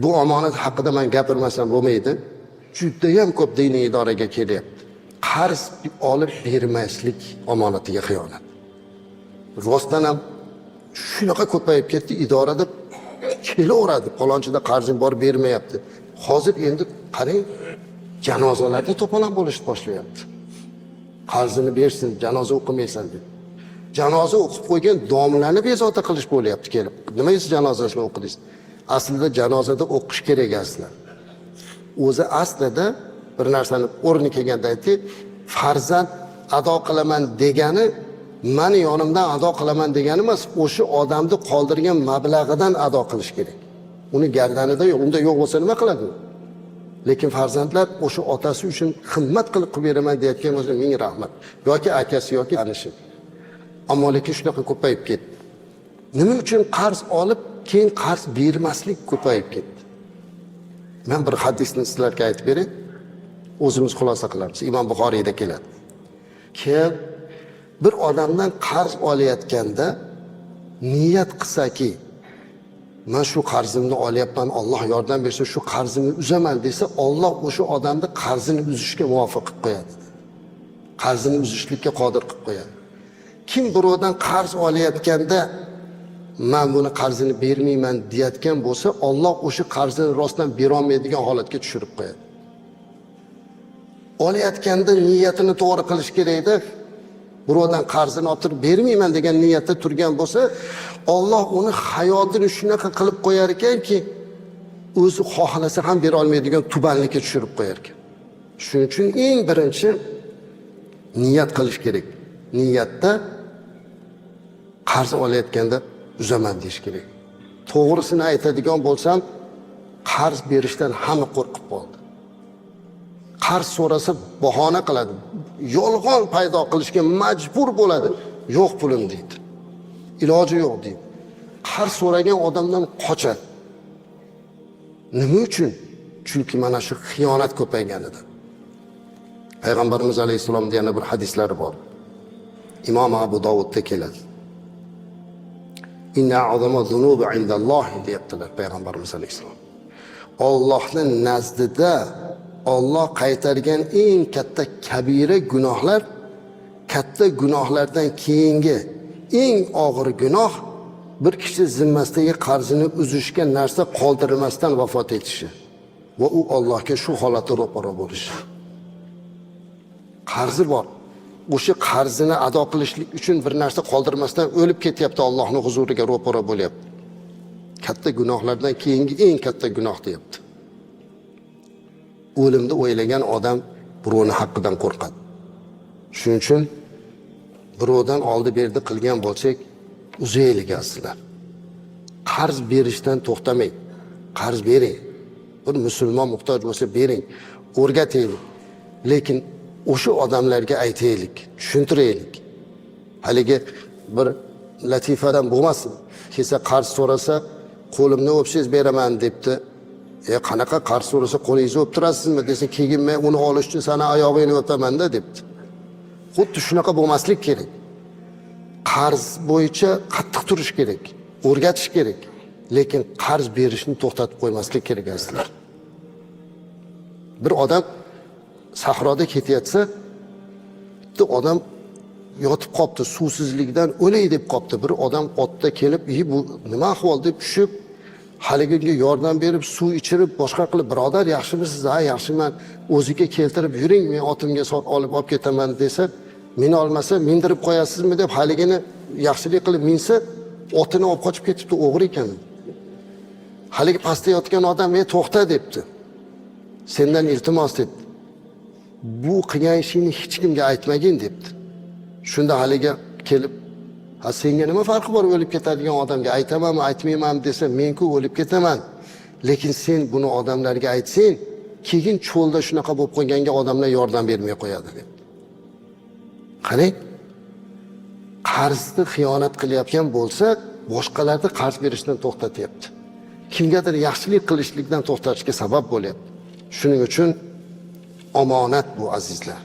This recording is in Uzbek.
Bu omonat haqida men gapirmasam bo'lmaydi. Judayam ko'p diniy idoraga kelyapti. Qarz olib bermaslik omonatiga xiyonat. Rostdan ham shunaqa ko'payib ketdi, idorada kelaveradi. Falonchida qarzing bor, bermayapti. Hozir endi qarang, janozalarda to'polon bo'lishni boshlayapti. Qarzini bersin, janoza o'qimaysan deb. Janoza o'qib qo'ygan domlarni bezovta qilish bo'lyapti kelib. Nima siz janozasini o'qidingiz? Aslida janozada o'qish kerak aslida. O'zi aslida bir narsani o'rni kelganda aytdi, farzand ado qilaman degani meni yonimdan ado qilaman degani emas, o'sha odamni qoldirgan mablag'idan ado qilish kerak. Uni gardanida yo'q, unda yo'q bo'lsa nima qiladi? Lekin farzandlar o'sha otasi uchun xizmat qilib beraman deyotgan bo'lsa, ming rahmat. Yoki akasi yoki anishi. Ammo lekin shunaqa ko'payib ketdi. Nima uchun qarz olib, keyin qarz bermaslik ko'payib ketdi? Men bir hadisni sizlarga aytib beray. O'zimiz xulosa qilamiz. Imom Buxoriyda keladi. Kim bir odamdan qarz olayotganda niyat qilsaki, men shu qarzimni olyapman, Alloh yordam bersa shu qarzimni uzaman desa, Alloh o'sha odamni qarzini uzishga muvaffaq qilib qo'yadi. Qarzini uzishlikka qodir qilib qo'yadi. Kim birovdan qarz olayotganda men buni qarzini bermayman deyotgan bo'lsa, Alloh o'sha qarzini rostdan bera olmaydigan holatga tushirib qo'yadi. Olayotganda niyatini to'g'ri qilish kerak-da. Birovdan qarzini olib bermayman degan niyatda turgan bo'lsa, Alloh uni hayotini shunaqa qilib qo'yar ekanki, o'zi xohlasa ham bera olmaydigan tubanlikka tushirib qo'yar ekan. Shuning uchun eng birinchi niyat qilish kerak. Niyatda qarz olayotganda uzaman deyish kerak. To'g'risini aytadigan bo'lsam, qarz berishdan hamma qo'rqib qoldi. Qarz so'rasa bahona qiladi. Yolg'on paydo qilishga majbur bo'ladi. Yo'q pulim deydi. Iloji yo'q deydi. Qarz so'ragan odamdan qochadi. Nima uchun? Chunki mana shu xiyonat ko'payganida. Payg'ambarimiz alayhisalomning yana bir hadislari bor. Imom Abu Dovudda keladi. Inna a'zama zunubi indalloh deyaptilar Payg'ambarimiz alayhisalom. Allohning nazdida Alloh qaytargan eng katta kabira gunohlar, katta gunohlardan keyingi eng og'ir gunoh bir kishi zimmasidagi qarzini uzishga narsa qoldirmasdan vafot etishi va u Allohga shu holatda ro'para bo'lishi. Qarzi bor. O'sha qarzini ado qilishlik uchun bir narsa qoldirmasdan o'lib ketyapti, Allohning huzuriga ro'para bo'lyapti. Katta gunohlardan keyingi eng katta gunoh deyapti. O'limni o'ylagan odam birovning haqqidan qo'rqadi. Shuning uchun birovdan oldi berdi qilgan bo'lsak, uzaylik aslar. Qarz berishdan to'xtamang. Qarz bering. Bir musulmon muhtoj bo'lsa bering, o'rgataylik. Lekin o'sha odamlarga aytaylik, tushuntiraylik. Haligi bir latifadan bo'lmasin. Kelsa qarz so'rasa, qo'limni o'psangiz beraman debdi. Qanaqa qarz so'rasa qo'lingizni o'pib turasizmi desa, keyin men uni olish uchun sana oyog'ingni o'paman-da debdi. Xuddi shunaqa bo'lmaslik kerak. Qarz bo'yicha qattiq turish kerak, o'rgatish kerak. Lekin qarz berishni to'xtatib qo'ymaslik kerak aslida. Bir odam sahroda ketayotsa, bitta odam yotib qopti, suvsizlikdan o'lay deb qopti. Bir odam otda kelib, bu nima ahvol deb tushib, haligiga yordam berib, suv ichirib, boshqa qilib, birodar yaxshimisiz? Ha, yaxshiman. O'ziga keltirib yuring, men otimga olib ketaman desa, meni olmasa mindirib qo'yasizmi deb haligini yaxshilik qilib minsa, otini olib qochib ketibdi, o'g'ri ekan. Haligi pastda yotgan odam, "Men to'xta" debdi. "Sendan iltimos" debdi. "Bu qilgan ishingni hech kimga aytmagin" debdi. Shunda haligi kelib, "Ha, senga nima farqi bor o'lib ketadigan odamga? Aytamanmi, aytmayman desa, men-ku o'lib ketaman. Lekin sen buni odamlarga aytsang, keyin cho'lda shunaqa bo'lib qo'yganga odamlar yordam bermay qo'yadi" deb. Qarang, qarzni xiyonat qilayotgan bo'lsa, boshqalarni qarz berishdan to'xtatyapti. Kimgadir yaxshilik qilishlikdan to'xtatishga sabab bo'lyapti. Shuning uchun omonat bu azizlar.